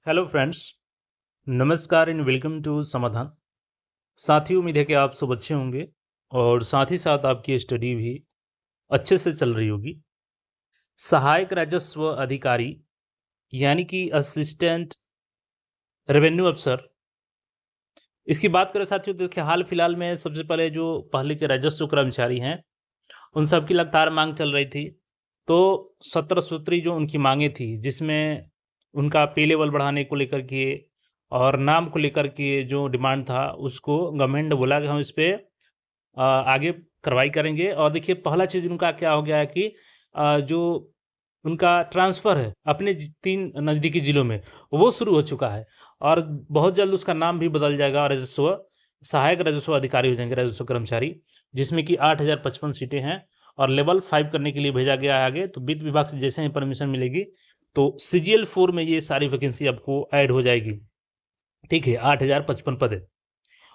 Hello friends, नमस्कार and welcome to समाधान। साथियों, उम्मीद है कि आप सब अच्छे होंगे और साथ ही साथ आपकी स्टडी भी अच्छे से चल रही होगी। सहायक राजस्व अधिकारी यानी कि असिस्टेंट रेवेन्यू अफसर, इसकी बात करें साथियों, देखिए हाल फिलहाल में सबसे पहले जो पहले के राजस्व कर्मचारी हैं, उन सब की लगातार मांग चल रही थी। तो 17 सूत्री जो उनकी मांगें थी, जिसमें उनका पे लेवल बढ़ाने को लेकर के और नाम को लेकर के जो डिमांड था, उसको गवर्नमेंट ने बोला कि हम इस पे आगे कार्रवाई करेंगे। और देखिए पहला चीज़ उनका क्या हो गया है कि जो उनका ट्रांसफ़र है अपने 3 नज़दीकी ज़िलों में, वो शुरू हो चुका है और बहुत जल्द उसका नाम भी बदल जाएगा, सहायक राजस्व अधिकारी हो जाएँगे, राजस्व कर्मचारी, जिसमें कि 8055 सीटें हैं और लेवल 5 करने के लिए भेजा गया है आगे। तो वित्त विभाग से जैसे ही परमिशन मिलेगी, तो सीजीएल 4 में ये सारी वैकेंसी आपको ऐड हो जाएगी। ठीक है, 8055 पद है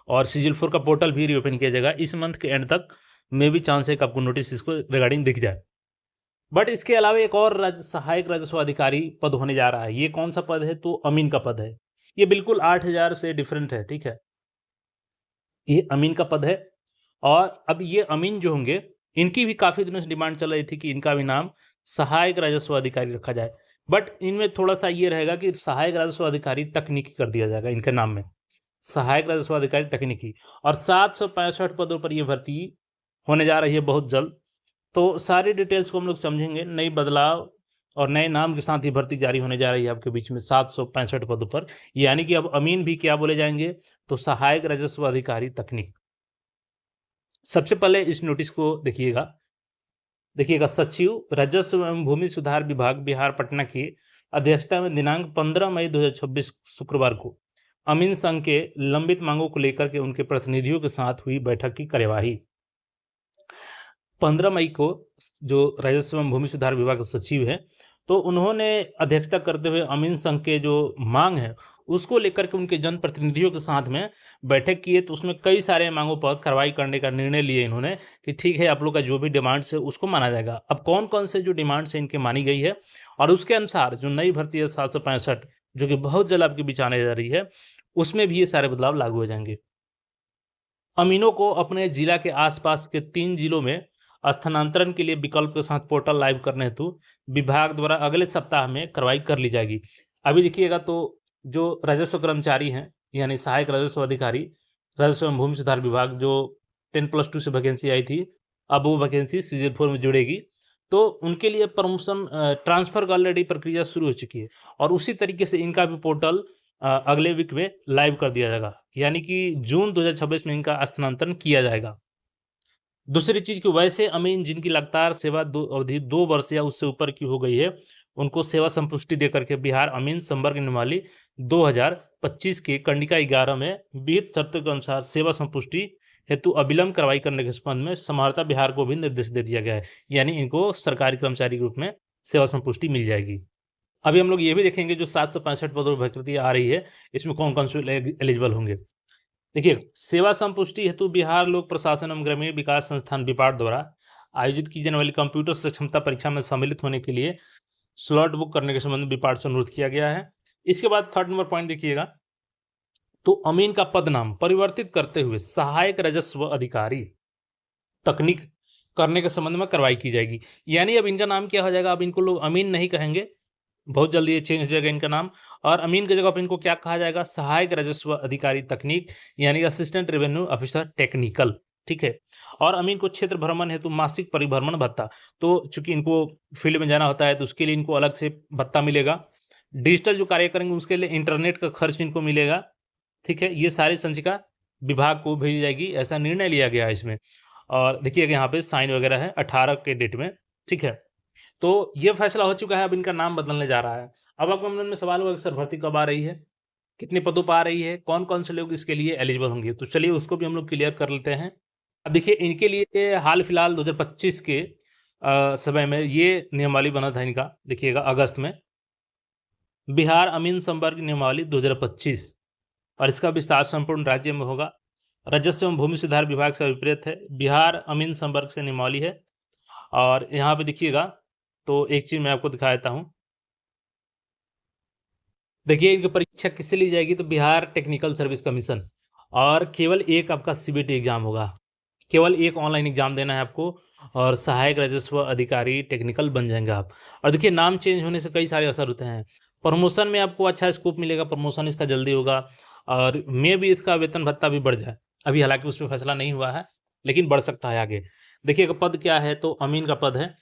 और सीजीएल 4 का पोर्टल भी रीओपन किया जाएगा। इस मंथ के एंड तक में भी चांस है कि आपको नोटिस इसको रिगार्डिंग दिख जाए। बट इसके अलावा एक और सहायक राजस्व अधिकारी पद होने जा रहा है। ये कौन-सा पद है? तो अमीन का पद है। ये बिल्कुल 8000 से डिफरेंट है, ठीक है? ये अमीन का पद है और अब ये अमीन जो होंगे, इनकी भी काफ़ी दिनों से डिमांड चल रही थी कि इनका भी नाम सहायक राजस्व अधिकारी रखा जाए। बट इनमें थोड़ा-सा ये रहेगा कि सहायक राजस्व अधिकारी तकनीकी कर दिया जाएगा इनके नाम में। सहायक राजस्व अधिकारी तकनीकी और 765 पदों पर ये भर्ती होने जा रही है बहुत जल्द। तो सारी डिटेल्स को हम लोग समझेंगे, नई बदलाव और नए नाम के साथ ही भर्ती जारी होने जा रही है आपके बीच में 765 पदों पर। यानी कि अब अमीन भी क्या बोले जाएँगे? तो सहायक राजस्व अधिकारी तकनीक। सबसे पहले इस नोटिस को देखिएगा, सचिव राजस्व एवं भूमि सुधार विभाग बिहार पटना की अध्यक्षता में दिनांक 15 मई 2026 शुक्रवार को अमीन संघ के लंबित मांगों को लेकर के उनके प्रतिनिधियों के साथ हुई बैठक की कार्यवाही। 15 मई को जो राजस्व एवं भूमि सुधार विभाग के सचिव हैं, तो उन्होंने अध्यक्षता करते हुए अमीन संघ के जो मांग है, उसको लेकर के उनके जनप्रतिनिधियों के साथ में बैठक की है। तो उसमें कई सारे मांगों पर कार्रवाई करने का निर्णय लिए इन्होंने कि ठीक है, आप लोग का जो भी डिमांड्स है उसको माना जाएगा। अब कौन-कौन से जो डिमांड्स हैं इनकी मानी गई है और उसके अनुसार जो नई भर्ती है 765, जो कि बहुत जल्द आपके बीच आने जा रही है, उसमें भी ये सारे बदलाव लागू हो जाएँगे। अमीनों को अपने जिला के आसपास के 3 जिलों में स्थानांतरण के लिए विकल्प के साथ पोर्टल लाइव करने हेतु विभाग द्वारा अगले सप्ताह में कार्रवाई कर ली जाएगी। अभी देखिएगा, तो जो राजस्व कर्मचारी हैं, यानी सहायक राजस्व अधिकारी, राजस्व एवं भूमि सुधार विभाग, जो 10+2 से वैकेंसी आई थी, अब वो वैकेंसी सीजन 4 में जुड़ेगी। तो उनके लिए प्रमोशन ट्रांसफ़र का ऑलरेडी प्रक्रिया शुरू हो चुकी है और उसी तरीके से इनका भी पोर्टल अगले वीक में लाइव कर दिया जाएगा। यानी कि जून 2026 में इनका स्थानांतरण किया जाएगा। दूसरी चीज़ कि वैसे अमीन जिनकी लगातार सेवा दो अवधि 2 वर्ष या उससे ऊपर की हो गई है, उनको सेवा संपुष्टि देकर के बिहार अमीन संवर्ग नियमावली 2025 के कंडिका 11 में विहित शर्तों के अनुसार सेवा संपुष्टि हेतु अविलंब कार्रवाई करने के संबंध में समाहर्ता बिहार को भी निर्देश दे दिया गया है। यानी इनको सरकारी कर्मचारी के रूप में सेवा संपुष्टि मिल जाएगी। अभी हम लोग ये भी देखेंगे, जो 765 पदों पर भर्ती आ रही है, इसमें कौन-कौन से एलिजिबल होंगे। देखिए, सेवा संपुष्टि हेतु बिहार लोक प्रशासन एवं ग्रामीण विकास संस्थान बिपाट द्वारा आयोजित की जाने वाली कंप्यूटर सक्षमता परीक्षा में सम्मिलित होने के लिए स्लॉट बुक करने के संबंध में बिपाट से अनुरोध किया गया है। इसके बाद 3rd नंबर पॉइंट देखिएगा, तो अमीन का पद नाम परिवर्तित करते हुए सहायक राजस्व अधिकारी तकनीक करने के संबंध में कार्रवाई की जाएगी। यानी अब इनका नाम क्या हो जाएगा? अब इनको लोग अमीन नहीं कहेंगे, बहुत जल्दी ये चेंज हो जाएगा इनका नाम और अमीन की जगह पे इनको क्या कहा जाएगा? सहायक राजस्व अधिकारी तकनीक, यानी असिस्टेंट रेवेन्यू ऑफिसर टेक्निकल, ठीक है? और अमीन को क्षेत्र भ्रमण हेतु मासिक परिभ्रमण भत्ता, तो चूँकि इनको फील्ड में जाना होता है, तो उसके लिए इनको अलग से भत्ता मिलेगा। डिजिटल जो कार्य करेंगे उसके लिए इंटरनेट का खर्च इनको मिलेगा, ठीक है? ये सारी संचिका विभाग को भेजी जाएगी, ऐसा निर्णय लिया गया है इसमें। और देखिएगा यहाँ पे साइन वगैरह है 18 के डेट में, ठीक है? तो ये फैसला हो चुका है, अब इनका नाम बदलने जा रहा है। अब आपके मन में सवाल होगा कि सर भर्ती कब आ रही है? कितने पदों पर आ रही है? कौन-कौन से लोग इसके लिए एलिजिबल होंगे? तो चलिए उसको भी हम लोग क्लियर कर लेते हैं। अब देखिए, इनके लिए हाल-फिलहाल 2025 के समय में ये नियमावली बना था इनका, देखिएगा अगस्त में। बिहार अमीन संवर्ग नियमावली 2025 और इसका विस्तार संपूर्ण राज्य में होगा। राजस्व एवं भूमि सुधार विभाग से अभिप्रेत है। बिहार अमीन संवर्ग से नियमावली है और यहाँ पे देखिएगा, तो एक चीज़ मैं आपको दिखा देता हूँ। देखिए, इनकी परीक्षा किससे ली जाएगी तो बिहार टेक्निकल सर्विस कमीशन, और केवल एक आपका सीबीटी एग्ज़ाम होगा। केवल एक ऑनलाइन एग्ज़ाम देना है आपको और सहायक राजस्व अधिकारी टेक्निकल बन जाएँगे आप। और देखिए, नाम चेंज होने से कई सारे असर होते हैं। प्रमोशन में आपको अच्छा स्कोप मिलेगा, प्रमोशन इसका जल्दी होगा और मेबी इसका वेतन भत्ता भी बढ़ जाए। अभी हालाँकि उसपे फैसला नहीं हुआ है, लेकिन बढ़ सकता है आगे। देखिए, पद क्या है तो अमीन का पद है।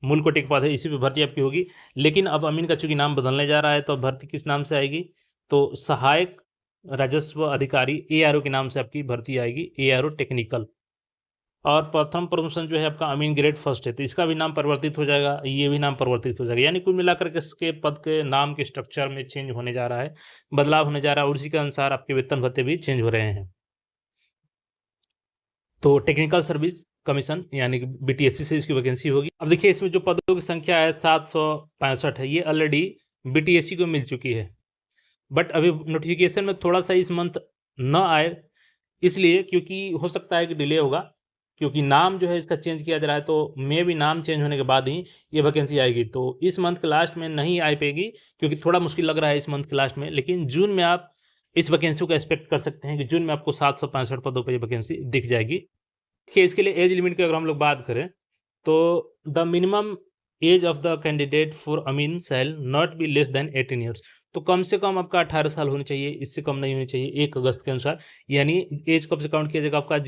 मूल कोटि के पद है, इसी पे भर्ती आपकी होगी। लेकिन अब अमीन का चूँकि नाम बदलने जा रहा है, तो अब भर्ती किस नाम से आएगी? तो सहायक राजस्व अधिकारी एआरओ के नाम से आपकी भर्ती आएगी, एआरओ टेक्निकल। और प्रथम प्रमोशन जो है आपका अमीन ग्रेड फर्स्ट है, तो इसका भी नाम परिवर्तित हो जाएगा, ये भी नाम परिवर्तित हो जाएगा। यानी कुल मिलाकर के इसके पद के नाम के स्ट्रक्चर में चेंज होने जा रहा है, बदलाव होने जा रहा है और उसी के अनुसार आपके वेतन भत्ते भी चेंज हो रहे हैं। तो टेक्निकल सर्विस कमीशन यानी कि बीटीएससी से इसकी वैकेंसी होगी। अब देखिए, इसमें जो पदों की संख्या है 765 है, ये ऑलरेडी बीटीएससी को मिल चुकी है। बट अभी नोटिफिकेशन में थोड़ा-सा इस मंथ ना आए, इसलिए क्योंकि हो सकता है कि डिले होगा, क्योंकि नाम जो है इसका चेंज किया जा रहा है, तो मेबी नाम चेंज होने के बाद ही ये वैकेंसी आएगी। तो इस मंथ के लास्ट में नहीं आ पाएगी, क्योंकि थोड़ा मुश्किल लग रहा है इस मंथ के लास्ट में, लेकिन जून में आप इस वैकेंसी को एक्सपेक्ट कर सकते हैं कि जून में आपको 765 पदों पे ये वैकेंसी दिख जाएगी। देखिए, इसके लिए एज लिमिट की अगर हम लोग बात करें, तो the minimum age of the candidate for अमीन shall not be less than 18 years. तो कम से कम आपका 18 साल होनी चाहिए, इससे कम नहीं होनी चाहिए 1 अगस्त के अनुसार। यानी एज कब से काउंट किया जाएगा आपका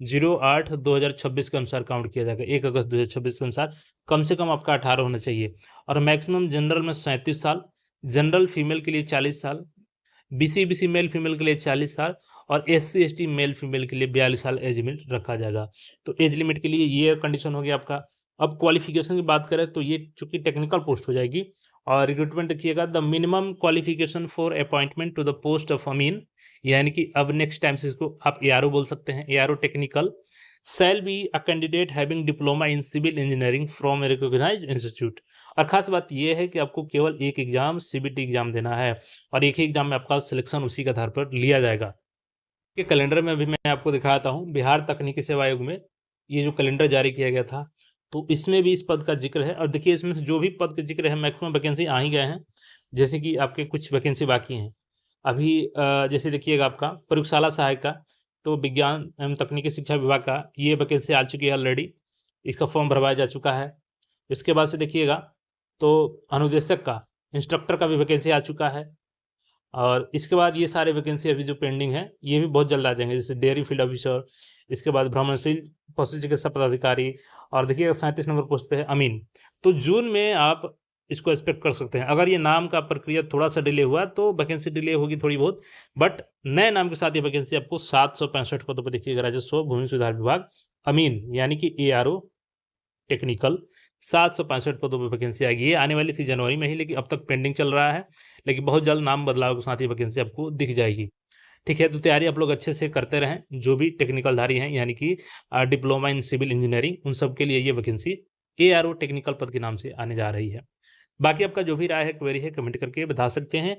08/2026 के अनुसार काउंट किया जाएगा। 1 अगस्त 2026 के अनुसार कम से कम आपका 18 होना चाहिए। और मैक्सिमम जनरल में 37 साल, जनरल फीमेल के लिए 40 साल, बीसी मेल फीमेल के लिए 40 साल और एससी/एसटी मेल फीमेल के लिए 42 साल एज लिमिट रखा जाएगा। तो एज लिमिट के लिए ये कंडीशन हो गया आपका। अब क्वालिफिकेशन की बात करें तो ये चूँकि टेक्निकल पोस्ट हो जाएगी और रिक्रूटमेंट देखिएगा, the minimum qualification for appointment to the post of Amin, यानी कि अब नेक्स्ट टाइम से इसको आप एआरओ बोल सकते हैं, ARO technical, shall be a candidate having diploma in civil engineering from a recognised institute. और खास बात ये है कि आपको केवल एक एग्जाम सीबीटी एग्जाम देना है और एक ही एग्जाम में आपका सिलेक्शन उसी के आधार पर लिया जाएगा। के कैलेंडर में अभी मैं आपको दिखाता हूँ, बिहार तकनीकी सेवा आयोग में ये जो कैलेंडर जारी किया गया था, तो इसमें भी इस पद का ज़िक्र है और देखिए, इसमें से जो भी पद का ज़िक्र है मैक्सिमम वैकेंसी आ ही गए हैं। जैसे कि आपके कुछ वैकेंसी बाकी हैं। अभी जैसे देखिएगा आपका प्रयोगशाला सहायक का, तो विज्ञान एवं तकनीकी शिक्षा विभाग का ये वैकेंसी आ चुकी है ऑलरेडी, इसका फॉर्म भरवाया जा चुका है। इसके बाद से देखिएगा तो अनुदेशक का, इंस्ट्रक्टर का भी वैकेंसी आ चुका है। और इसके बाद ये सारे वैकेंसी अभी जो पेंडिंग है, ये भी बहुत जल्द आ जाएँगे, जैसे डेयरी फील्ड ऑफिसर, इसके बाद भ्रमणशील पशु चिकित्सा पदाधिकारी और देखिएगा 37 नंबर पोस्ट पे है अमीन। तो जून में आप इसको एक्सपेक्ट कर सकते हैं। अगर ये नाम का प्रक्रिया थोड़ा-सा डिले हुआ तो वैकेंसी डिले होगी थोड़ी बहुत, बट नए नाम के साथ ये वैकेंसी आपको 765 पदों पे देखिएगा, राजस्व भूमि सुधार विभाग अमीन यानी कि एआरओ टेक्निकल 765 पदों पे वैकेंसी आएगी। ये आने वाली थी जनवरी में ही, लेकिन अब तक पेंडिंग चल रहा है, लेकिन बहुत जल्द नाम बदलाव के साथ ये वैकेंसी आपको दिख जाएगी। ठीक है, तो तैयारी आप लोग अच्छे से करते रहें, जो भी टेक्निकल-धारी हैं यानी कि डिप्लोमा इन सिविल इंजीनियरिंग, उन सब के लिए ये वैकेंसी एआरओ टेक्निकल पद के नाम से आने जा रही है। बाकी आपका जो भी राय है, क्वेरी है, कमेंट करके बता सकते हैं।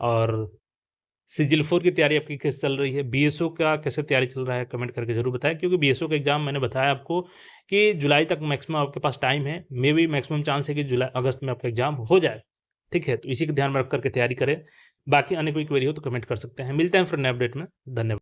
और सिजिल 4 की तैयारी आपकी कैसे चल रही है? बीएसओ का कैसे तैयारी चल रहा है? कमेंट करके ज़रूर बताएँ, क्योंकि बीएसओ का एग्ज़ाम मैंने बताया आपको कि जुलाई तक मैक्सिमम आपके पास टाइम है। मेबी मैक्सिमम चांस है कि जुलाई अगस्त में आपका एग्ज़ाम हो जाए। ठीक है? तो इसी को ध्यान में रख कर के तैयारी करें। बाकी अन्य कोई क्वेरी हो तो कमेंट कर सकते हैं। मिलते हैं फिर नए अपडेट में। धन्यवाद।